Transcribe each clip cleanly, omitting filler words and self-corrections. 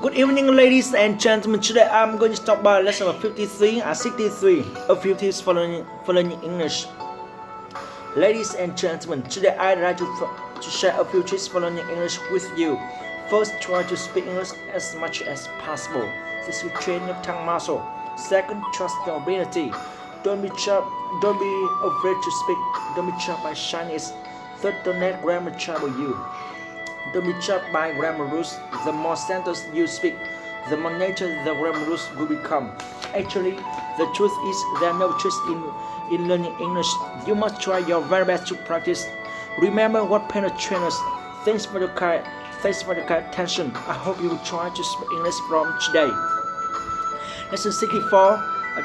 Good evening, ladies and gentlemen. Today I'm going to talk about lesson number 53 and 63 of 50 tips for learning English. Ladies and gentlemen, today I'd like to share a few tips for learning English with you. First, try to speak English as much as possible. This will train your tongue muscle. Second, trust your ability. Don't be afraid to speak. Don't be trapped by shyness. Third, don't let grammar trouble you. Don't be trapped by grammar rules. The more sentences you speak, the more nature the grammar rules will become. Actually, the truth is there are no tricks in learning English. You must try your very best to practice. Remember what Penna trainers. Thanks for the kind attention. I hope you will try to speak English from today. Lesson 64.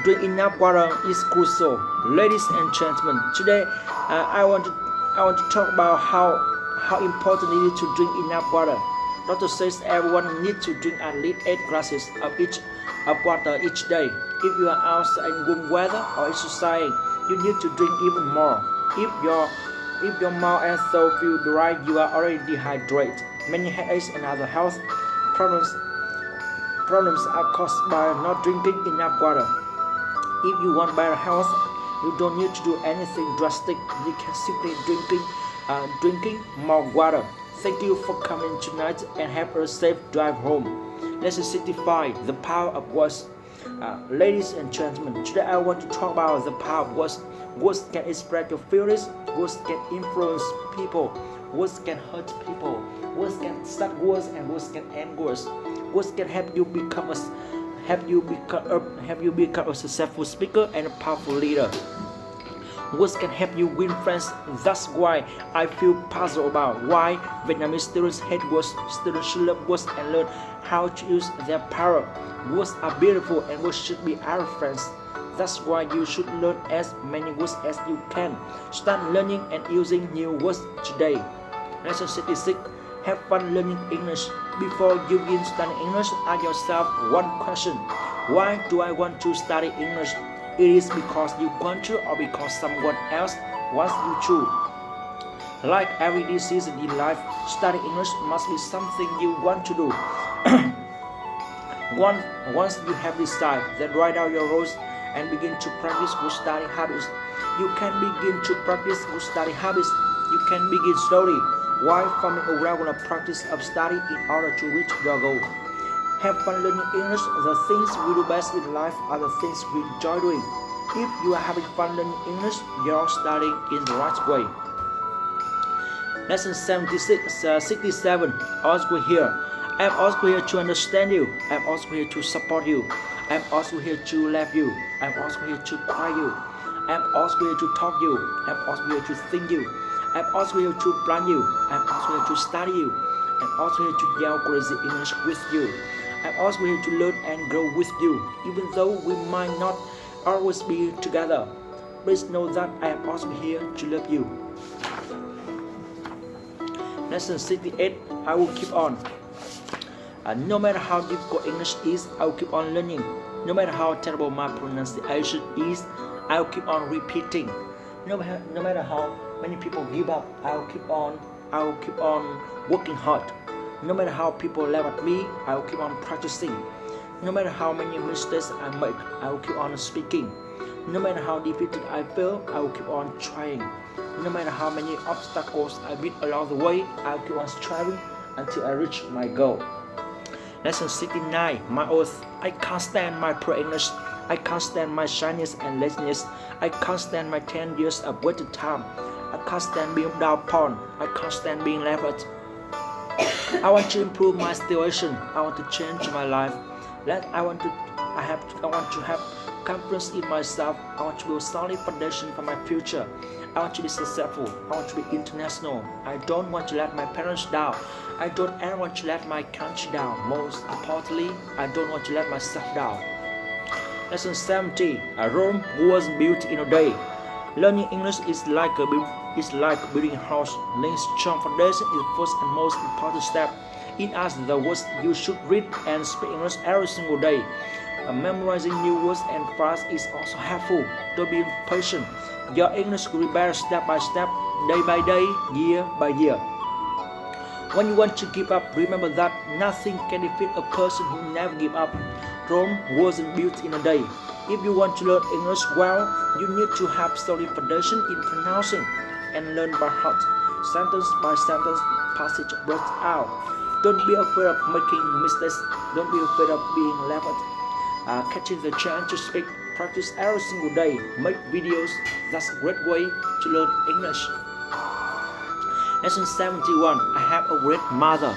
Drink enough water is crucial. Ladies and gentlemen, today I want to talk about how important it is to drink enough water. Doctor says everyone needs to drink at least 8 glasses of water each day. If you are outside in warm weather or exercising, you need to drink even more. If your mouth and throat feel dry, you are already dehydrated. Many headaches and other health problems are caused by not drinking enough water. If you want better health, you don't need to do anything drastic. You can simply drinking more water. Thank you for coming tonight and have a safe drive home. Lesson 65. The power of words. Ladies and gentlemen, today I want to talk about the power of words. Words can express your feelings. Words can influence people. Words can hurt people. Words can start wars and words can end wars. Words can help you become a successful speaker and a powerful leader. Words can help you win friends. That's why I feel puzzled about why Vietnamese students hate words. Students should love words and learn how to use their power. Words are beautiful and words should be our friends. That's why you should learn as many words as you can. Start learning and using new words today. Lesson 66. Have fun learning English. Before you begin studying English, ask yourself one question. Why do I want to study English? It is because you want to or because someone else wants you to. Like every decision in life, studying English must be something you want to do. Once you have decided, then write down your rules and begin to practice good study habits. You can begin to practice good study habits. You can begin slowly while forming a regular practice of study in order to reach your goal. Have fun learning English. The things we do best in life are the things we enjoy doing. If you are having fun learning English, you're studying in the right way. Lesson 67. Also here. I am also here to understand you. I am also here to support you. I am also here to love you. I am also here to cry you. I am also here to talk you. I am also here to think you. I am also here to plan you. I am also here to study you. I am also here to yell crazy English with you. I'm also here to learn and grow with you, even though we might not always be together. Please know that I am also here to love you. Lesson 68. I will keep on. No matter how difficult English is, I will keep on learning. No matter how terrible my pronunciation is, I will keep on repeating. No matter how many people give up, I will keep on working hard. No matter how people laugh at me, I will keep on practicing. No matter how many mistakes I make, I will keep on speaking. No matter how defeated I feel, I will keep on trying. No matter how many obstacles I meet along the way, I will keep on striving until I reach my goal. Lesson 69. My oath. I can't stand my poor English. I can't stand my shyness and laziness. I can't stand my 10 years of wasted time. I can't stand being down upon. I can't stand being laughed at. I want to improve my situation. I want to change my life. I want to have confidence in myself. I want to build a solid foundation for my future. I want to be successful. I want to be international. I don't want to let my parents down. I don't ever want to let my country down. Most importantly, I don't want to let myself down. Lesson 70. Rome wasn't built in a day. Learning English is like building a house. Laying strong foundation is the first and most important step. In us, the words you should read and speak English every single day. Memorizing new words and phrases is also helpful. Don't be impatient. Your English will be better step by step, day by day, year by year. When you want to give up, remember that nothing can defeat a person who never give up. Rome wasn't built in a day. If you want to learn English well, you need to have solid foundation in pronouncing and learn by heart, sentence by sentence, passage words out. Don't be afraid of making mistakes. Don't be afraid of being laughed at. Catching the chance to speak. Practice every single day. Make videos. That's a great way to learn English. Lesson 71. I have a great mother.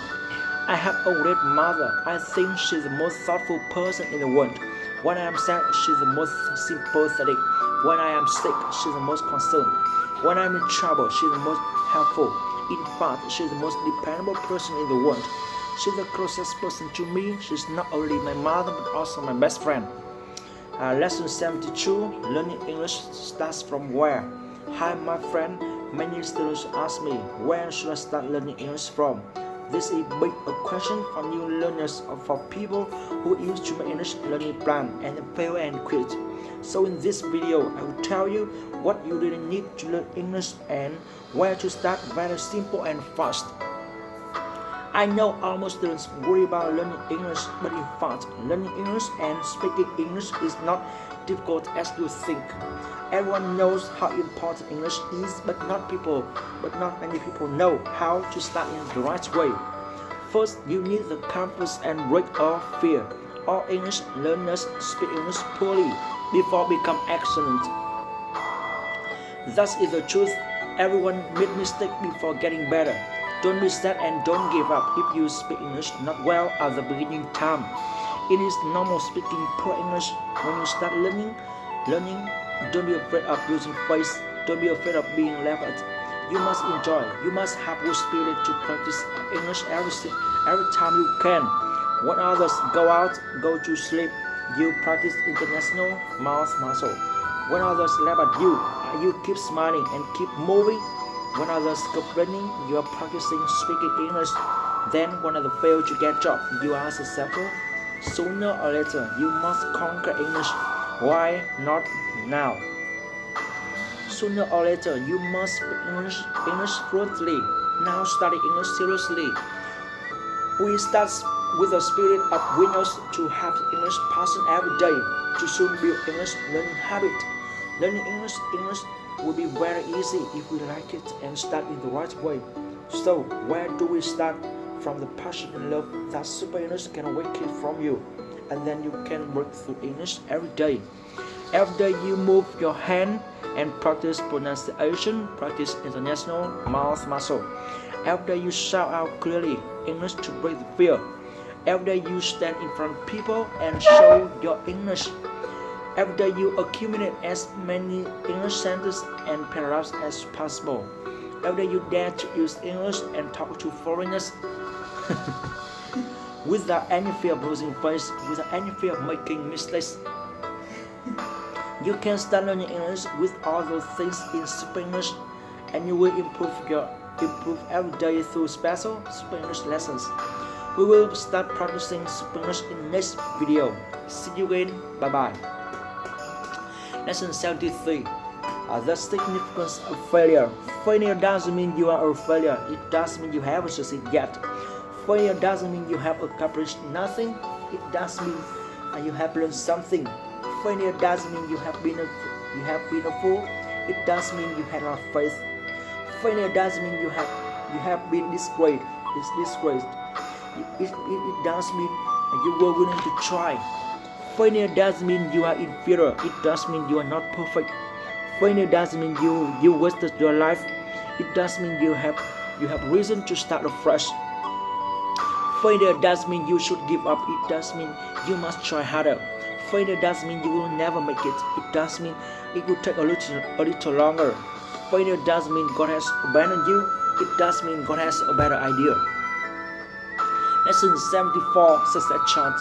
I have a great mother. I think she's the most thoughtful person in the world. When I am sad, she's the most sympathetic. When I am sick, she's the most concerned. When I'm in trouble, she's the most helpful. In fact, she's the most dependable person in the world. She's the closest person to me. She's not only my mother, but also my best friend. Lesson 72. Learning English starts from where? Hi, my friend. Many students ask me, where should I start learning English from? This is a big question for new learners or for people who used to my English learning plan and fail and quit. So in this video, I will tell you what you really need to learn English and where to start very simple and fast. I know almost students worry about learning English, but in fact, learning English and speaking English is not difficult as you think. Everyone knows how important English is, but not many people know how to start in the right way. First, you need the confidence and break all fear. All English learners speak English poorly before become excellent. That is the truth. Everyone made mistakes before getting better. Don't be sad and don't give up if you speak English not well at the beginning time. It is normal speaking poor English when you start learning. Don't be afraid of losing face. Don't be afraid of being laughed at. You must enjoy. You must have good spirit to practice English every time you can. When others go out, go to sleep, you practice international mouth muscle. When others laugh at you, you keep smiling and keep moving. When others complaining, you are practicing speaking English. Then when others fail to get job, you ask yourself, sooner or later you must conquer English. Why not now? Sooner or later you must speak English fluently. Now study English seriously. We start with the spirit of winners to have English passion every day, to soon build English learning habit. Learning English will be very easy if we like it and start in the right way. So where do we start? From the passion and love that Super English can awaken from you, and then you can work through English every day. Every day you move your hand and practice pronunciation, practice international mouth muscle. Every day you shout out clearly English to break the fear. Every day you stand in front of people and show your English. Every day you accumulate as many English sentences and paragraphs as possible. Every day you dare to use English and talk to foreigners without any fear of losing face, without any fear of making mistakes. You can start learning English with all those things in Super English, and you will improve every day through special Super English lessons. We will start practicing Super English in the next video. See you again. Bye bye. Lesson 73. The significance of failure. Failure doesn't mean you are a failure. It doesn't mean you haven't succeeded yet. Failure doesn't mean you have accomplished nothing. It does mean you have learned something. Failure doesn't mean you have been a fool. It does mean you had a faith. Failure doesn't mean you have been disgraced. It does mean you were willing to try. Failure doesn't mean you are inferior. It does mean you are not perfect. Failure doesn't mean you wasted your life. It does mean you have reason to start afresh. Failure doesn't mean you should give up. It does mean you must try harder. Failure doesn't mean you will never make it. It does mean it will take a little longer. Failure doesn't mean God has abandoned you. It does mean God has a better idea. Lesson 74. Success chant.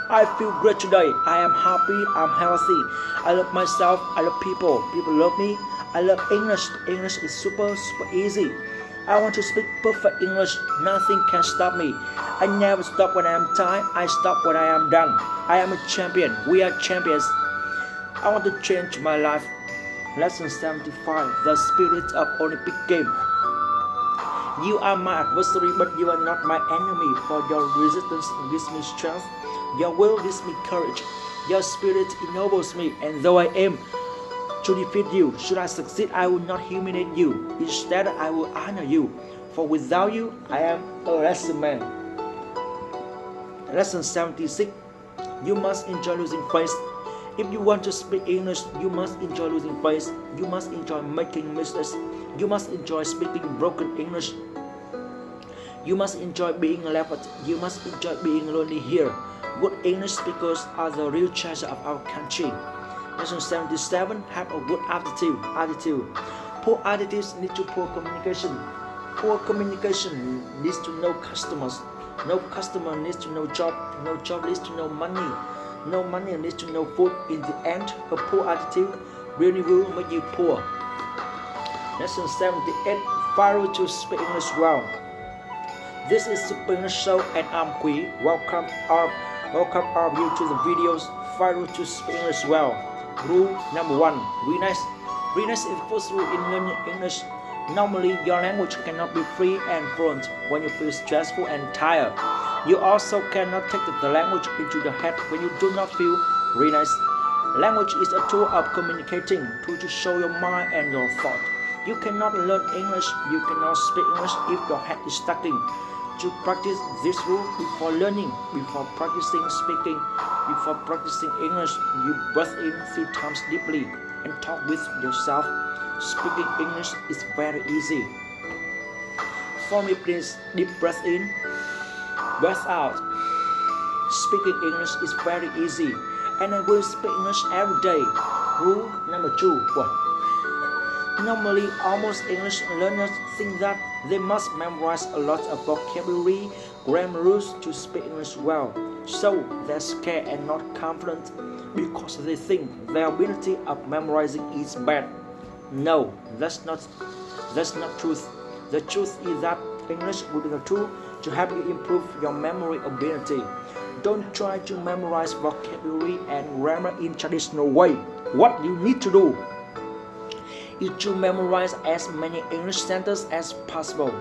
I feel great today. I am happy. I'm healthy. I love myself. I love people. People love me. I love English. English is super easy. I want to speak perfect English. Nothing can stop me. I never stop when I am tired. I stop when I am done. I am a champion. We are champions. I want to change my life. Lesson 75. The spirit of Olympic game. You are my adversary, but you are not my enemy, for your resistance gives me strength. Your will gives me courage. Your spirit ennobles me, and though I aim to defeat you, should I succeed, I will not humiliate you. Instead, I will honor you, for without you, I am a lesser man. Lesson 76. You must enjoy losing face. If you want to speak English, you must enjoy losing face. You must enjoy making mistakes. You must enjoy speaking broken English. You must enjoy being laughed at. You must enjoy being lonely here. Good English speakers are the real treasure of our country. Lesson 77. Have a good attitude. Poor attitudes lead to poor communication. Poor communication leads to no customers. No customer leads to no job. No job leads to no money. No money leads to no food. In the end, a poor attitude really will make you poor. Lesson 78. Follow to speak English well. This is Super English Show and I'm Quý. Welcome all of you to the videos. Follow to speak English well. Rule number 1. Readiness. Readiness is the first rule in learning English. Normally, your language cannot be free and fluent when you feel stressful and tired. You also cannot take the language into your head when you do not feel readiness. Language is a tool of communicating, to show your mind and your thought. You cannot learn English, you cannot speak English if your head is stuck in. To practice this rule before learning, before practicing speaking, before practicing English, you breathe in 3 times deeply and talk with yourself. Speaking English is very easy. For me, please, deep breath in, breath out. Speaking English is very easy, and I will speak English every day. Rule number 2. Normally, almost English learners think that they must memorize a lot of vocabulary, grammar rules to speak English well. So they're scared and not confident because they think their ability of memorizing is bad. No, that's not truth. The truth is that English will be a tool to help you improve your memory ability. Don't try to memorize vocabulary and grammar in traditional way. What you need to do is to memorize as many English sentences as possible.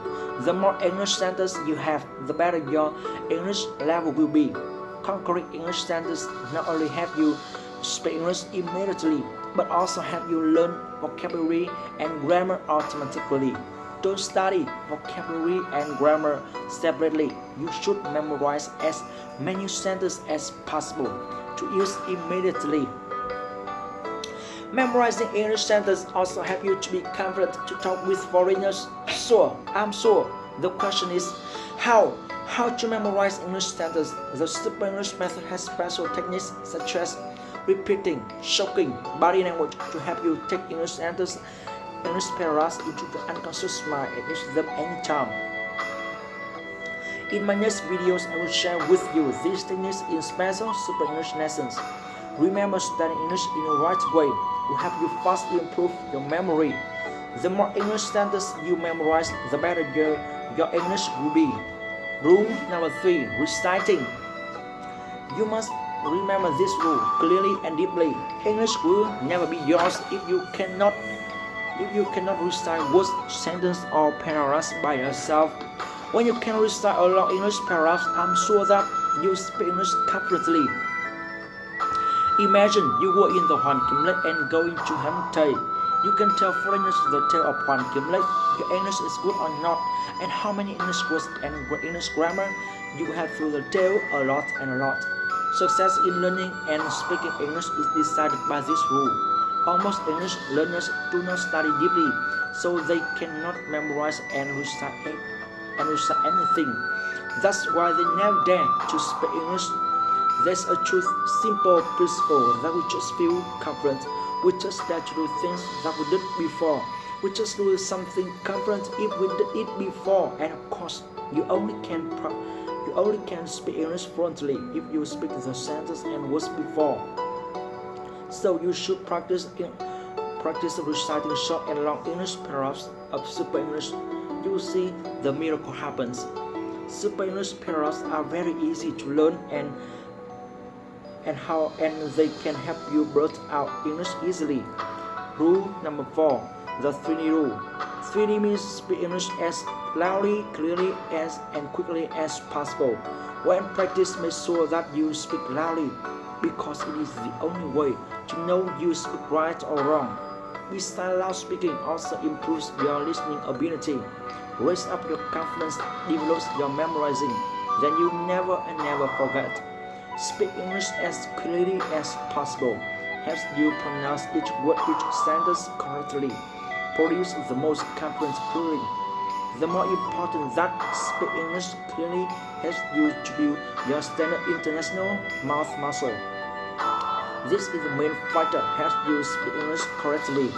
The more English sentences you have, the better your English level will be. Conquering English sentences not only help you speak English immediately, but also help you learn vocabulary and grammar automatically. Don't study vocabulary and grammar separately. You should memorize as many sentences as possible to use immediately. Memorizing English sentences also help you to be confident to talk with foreigners. Sure, I'm sure. The question is how to memorize English sentences. The Super English method has special techniques such as repeating, shocking, body language to help you take English sentences, English paragraphs into the unconscious mind and use them anytime. In my next videos, I will share with you these techniques in special Super English lessons. Remember, studying English in the right way will help you fastly improve your memory. The more English sentences you memorize, the better your English will be. Rule number 3. Reciting. You must remember this rule clearly and deeply. English will never be yours if you cannot recite words, sentences, or paragraphs by yourself. When you can recite a long English paragraph, I'm sure that you speak English confidently. Imagine you were in the Hoàng Kim Lake and going to Ham Tây. You can tell foreigners the tale of Hoàng Kim Lake. Your English is good or not, and how many English words and English grammar you have through the tale a lot and a lot. Success in learning and speaking English is decided by this rule. Almost English learners do not study deeply, so they cannot memorize and recite anything. That's why they never dare to speak English. There's a truth, simple principle that we just feel confident. We just dare to do things that we did before. We just do something confident if we did it before. And of course, you only can speak English fluently if you speak the sentences and words before. So you should practice reciting short and long English paragraphs of Super English. You will see the miracle happens. Super English paragraphs are very easy to learn and they can help you blurt out English easily. Rule number 4. The Trinity Rule. 3D means speak English as loudly, clearly, and quickly as possible. When practice, make sure that you speak loudly, because it is the only way to know you speak right or wrong. Besides, loud speaking also improves your listening ability, raises up your confidence, develops your memorizing. Then you never and never forget. Speak English as clearly as possible helps you pronounce each word, each sentence correctly, produce the most confident feeling. The more important that speak English clearly helps you to build your standard international mouth muscle. This is the main factor helps you speak English correctly.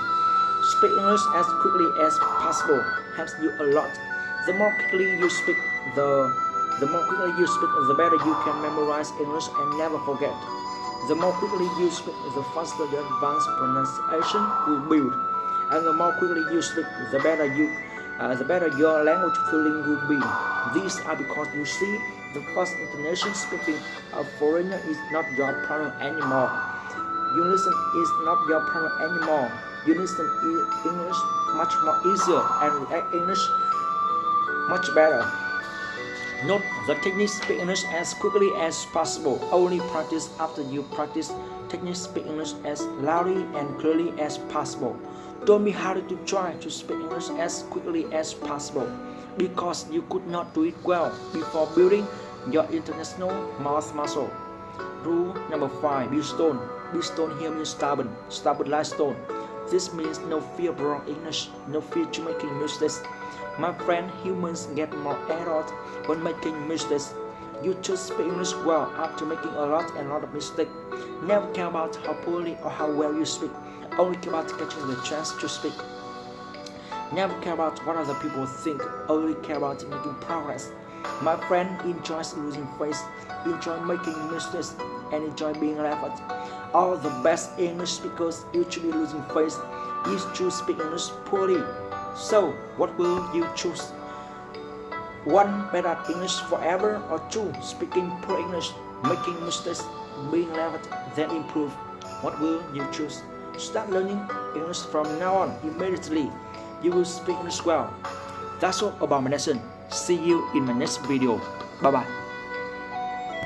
Speak English as quickly as possible helps you a lot. The more quickly you speak, the better you can memorize English and never forget. The more quickly you speak, the faster your advanced pronunciation will build. And the more quickly you speak, the better your language feeling will be. These are because you see, the fast intonation speaking a foreigner is not your problem anymore. You listen is not your problem anymore. You listen English much more easier and react English much better. Note the technique speak English as quickly as possible. Only practice after you practice technique speak English as loudly and clearly as possible. Don't be hurried to try to speak English as quickly as possible, because you could not do it well before building your international mouth muscle. Rule number 5. Be stone. Be stone here means stubborn. Stubborn like stone. This means no fear of wrong English, no fear to making mistakes. My friend, humans get more errors when making mistakes. You just speak English well after making a lot of mistakes. Never care about how poorly or how well you speak. Only care about catching the chance to speak. Never care about what other people think. Only care about making progress. My friend enjoys losing face, enjoy making mistakes, and enjoy being laughed at. All the best English speakers usually losing face is to speak English poorly. So, what will you choose? 1. Better at English forever, or 2. Speaking poor English, making mistakes, being laughed at, then improve. What will you choose? Start learning English from now on immediately. You will speak English well. That's all about my lesson. See you in my next video. Bye bye.